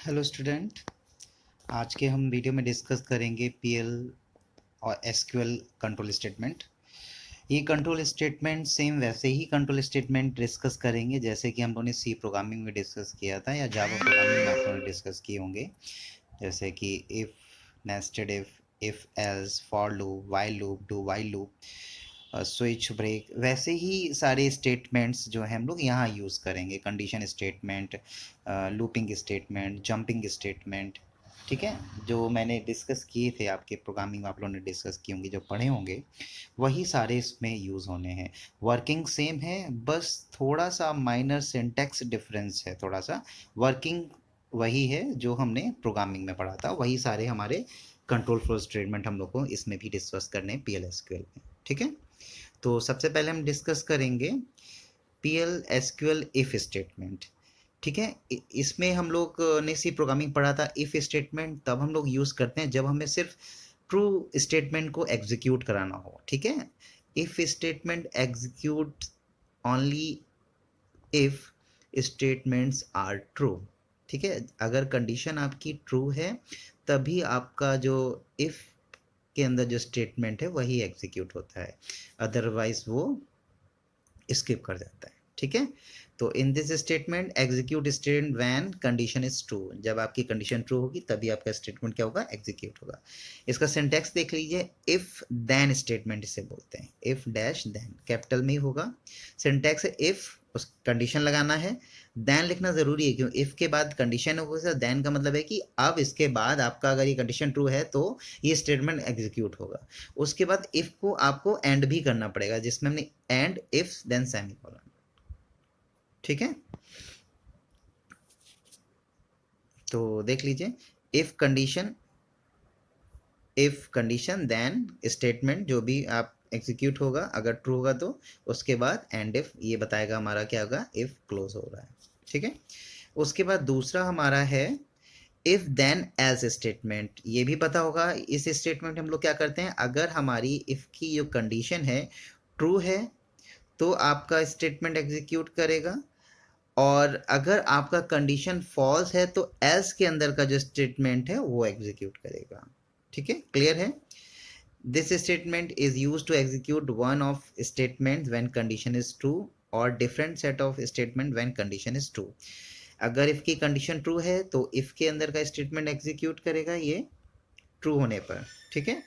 Hello student, आज के हम वीडियो में डिस्कस करेंगे पीएल और एसक्यूएल कंट्रोल स्टेटमेंट। ये कंट्रोल स्टेटमेंट सेम वैसे ही कंट्रोल स्टेटमेंट डिस्कस करेंगे जैसे कि हम लोगों ने सी प्रोग्रामिंग में डिस्कस किया था या जावा प्रोग्रामिंग में आप लोगों ने डिस्कस किए होंगे, जैसे कि if, nested if else, for loop, while loop, do while loop, switch, break, वैसे ही सारे स्टेटमेंट्स जो हैं हम लोग यहाँ यूज़ करेंगे। Condition statement, looping statement, jumping statement, ठीक है, जो मैंने डिस्कस किए थे आपके प्रोग्रामिंग आप लोगों ने डिस्कस की होंगी, जो पढ़े होंगे वही सारे इसमें यूज़ होने हैं। वर्किंग सेम है, बस थोड़ा सा माइनर सिंटैक्स डिफरेंस है, थोड़ा सा। वर्किंग वही है जो हमने प्रोग्रामिंग में पढ़ा था, वही सारे हमारे कंट्रोल फ्लो स्टेटमेंट हम लोग को इसमें भी डिस्कस करने हैं पीएल एसक्यूएल में, ठीक है। तो सबसे पहले हम डिस्कस करेंगे पीएल एसक्यूएल इफ स्टेटमेंट, ठीक है। इसमें हम लोग ने सी प्रोग्रामिंग पढ़ा था। इफ स्टेटमेंट तब हम लोग यूज़ करते हैं जब हमें सिर्फ ट्रू स्टेटमेंट को एग्जीक्यूट कराना हो, ठीक है। If statement execute only if statements are true, ठीक है। अगर कंडीशन आपकी ट्रू है तभी आपका जो इफ के अंदर जो स्टेटमेंट है वही एग्जीक्यूट होता है, अदरवाइज वो स्किप कर जाता है, ठीक है। तो in this statement execute statement when condition is true, जब आपकी कंडीशन ट्रू होगी तभी आपका स्टेटमेंट क्या होगा, एग्जीक्यूट होगा। इसका सिंटैक्स देख लीजिए, इफ देन स्टेटमेंट इसे बोलते हैं। इफ डैश देन कैपिटल में ही होगा। सिंटैक्स है इफ, उस कंडीशन लगाना है, देन लिखना जरूरी है, क्यों इफ के बाद कंडीशन होगा, देन का मतलब है कि अब इसके बाद आपका अगर ये कंडीशन ट्रू है तो ये स्टेटमेंट एग्जीक्यूट होगा। उसके बाद इफ को आपको एंड भी करना पड़ेगा, जिसमें हमने एंड इफ देन सेमीकोलन, ठीक है। तो देख लीजिए, इफ कंडीशन देन स्टेटमेंट जो भी आप एग्जीक्यूट होगा, अगर ट्रू होगा तो उसके बाद एंड इफ, ये बताएगा हमारा क्या होगा, इफ क्लोज हो रहा है, ठीक है। उसके बाद दूसरा हमारा है इफ देन एल्स स्टेटमेंट। ये भी पता होगा, इस स्टेटमेंट हम लोग क्या करते हैं, अगर हमारी इफ की जो कंडीशन है ट्रू है तो आपका स्टेटमेंट एग्जीक्यूट करेगा, और अगर आपका कंडीशन फॉल्स है तो एल्स के अंदर का जो स्टेटमेंट है वो एग्जीक्यूट करेगा, ठीक है। क्लियर है। This statement is use to execute one of statement when condition is true और different set of statement when condition is true. अगर इफ की कंडीशन ट्रू है तो इफ के अंदर का स्टेटमेंट एग्जीक्यूट करेगा ये ट्रू होने पर, ठीक है।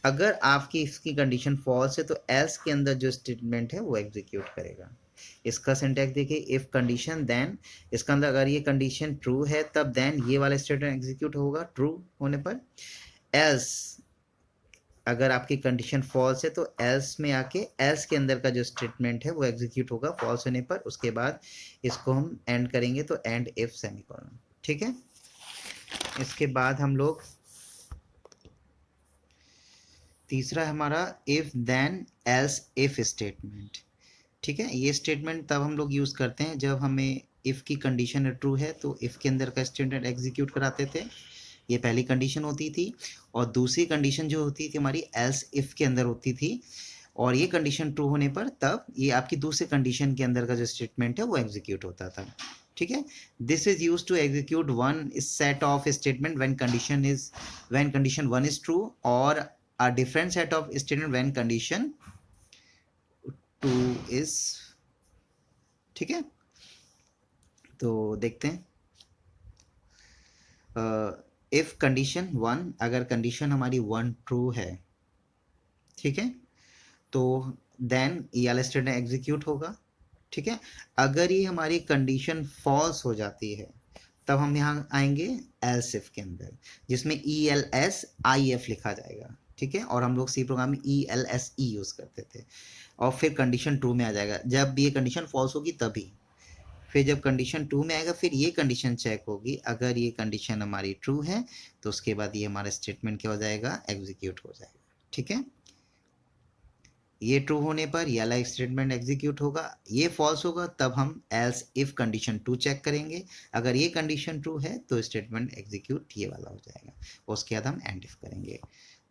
अगर आपकी इसकी कंडीशन फॉल्स है तो एल्स के अंदर जो स्टेटमेंट है वो एग्जीक्यूट करेगा। इसका सिंटैक्स देखिए, इफ कंडीशन देन, इसका अंदर अगर ये कंडीशन ट्रू है तब देन ये वाला स्टेटमेंट एग्जीक्यूट होगा ट्रू होने पर। एल्स, अगर आपकी कंडीशन फॉल्स है तो एल्स में आके एल्स के अंदर का जो स्टेटमेंट है वो एग्जीक्यूट होगा फॉल्स होने पर। उसके बाद इसको हम एंड करेंगे तो एंड इफ सेमीकोलन, ठीक है। इसके बाद हम लोग तीसरा हमारा if then else if statement, ठीक है। ये स्टेटमेंट तब हम लोग यूज़ करते हैं जब हमें इफ़ की कंडीशन ट्रू है तो इफ़ के अंदर का स्टेटमेंट एग्जीक्यूट कराते थे, ये पहली कंडीशन होती थी। और दूसरी कंडीशन जो होती थी हमारी एल्स इफ़ के अंदर होती थी, और ये कंडीशन ट्रू होने पर तब ये आपकी दूसरी कंडीशन के अंदर का जो स्टेटमेंट है वो एग्जीक्यूट होता था, ठीक है। This is use to execute one set of statement when condition one is true, और a different set of statement when condition two is, ठीक है। तो देखते हैं, इफ कंडीशन वन, अगर कंडीशन हमारी वन ट्रू है, ठीक है, तो देन ये वाला स्टेटमेंट एग्जीक्यूट होगा, ठीक है। अगर ये हमारी कंडीशन फॉल्स हो जाती है तब हम यहाँ आएंगे एल्स इफ के अंदर, जिसमें ELSIF लिखा जाएगा, ठीक है। और हम लोग सी प्रोग्राम में ELSE यूज करते थे, और फिर कंडीशन ट्रू में आ जाएगा। जब ये कंडीशन फॉल्स होगी तभी, फिर जब कंडीशन ट्रू में आएगा फिर ये कंडीशन चेक होगी, अगर ये कंडीशन हमारी ट्रू है तो उसके बाद ये हमारा स्टेटमेंट क्या हो जाएगा, एग्जीक्यूट हो जाएगा, ठीक है। ये ट्रू होने पर ये वाला स्टेटमेंट एग्जीक्यूट होगा, ये फॉल्स होगा तब हम else if condition true check करेंगे, अगर ये कंडीशन ट्रू है तो स्टेटमेंट एग्जीक्यूट ये वाला हो जाएगा। उसके बाद हम एंड इफ करेंगे।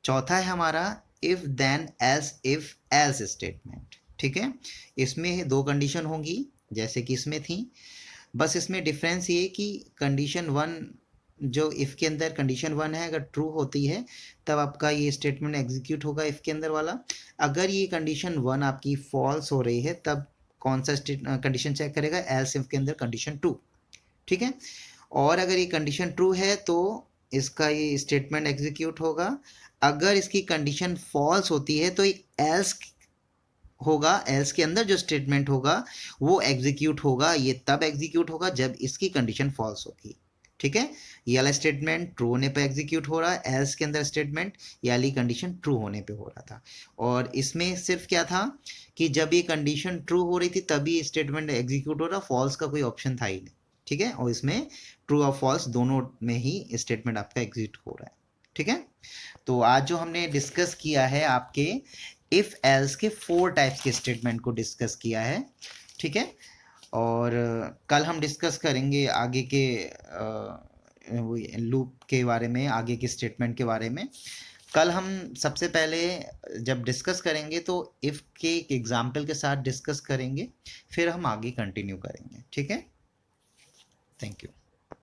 चौथा है हमारा if then else if else statement, ठीक है। इसमें दो कंडीशन होंगी जैसे कि इसमें थी, बस इसमें डिफरेंस ये कि कंडीशन वन जो इफ़ के अंदर कंडीशन 1 है अगर ट्रू होती है तब आपका ये स्टेटमेंट एग्जीक्यूट होगा इफ़ के अंदर वाला। अगर ये कंडीशन 1 आपकी फॉल्स हो रही है तब कौन सा कंडीशन चेक करेगा, एल्स इफ के अंदर कंडीशन 2, ठीक है। और अगर ये कंडीशन ट्रू है तो इसका ये स्टेटमेंट एग्जीक्यूट होगा। अगर इसकी कंडीशन फॉल्स होती है तो एल्स होगा, एल्स के अंदर जो स्टेटमेंट होगा वो एग्जीक्यूट होगा। ये तब एग्जीक्यूट होगा जब इसकी कंडीशन फॉल्स होगी, ठीक है। ये वाला स्टेटमेंट ट्रू होने पे एग्जीक्यूट हो रहा है, एल्स के अंदर स्टेटमेंट ये वाली कंडीशन ट्रू होने पे हो रहा था। और इसमें सिर्फ क्या था कि जब ये कंडीशन ट्रू हो रही थी तभी स्टेटमेंट एग्जीक्यूट हो रहा, फॉल्स का कोई ऑप्शन था ही नहीं, ठीक है। और इसमें ट्रू और फॉल्स दोनों में ही स्टेटमेंट आपका एग्जीक्यूट हो रहा है, ठीक है। तो आज जो हमने डिस्कस किया है आपके इफ एल्स के 4 टाइप्स के स्टेटमेंट को डिस्कस किया है, ठीक है। और कल हम डिस्कस करेंगे आगे के लूप के बारे में, आगे के स्टेटमेंट के बारे में। कल हम सबसे पहले जब डिस्कस करेंगे तो इफ के एक एग्जाम्पल के साथ डिस्कस करेंगे, फिर हम आगे कंटिन्यू करेंगे, ठीक है। Thank you.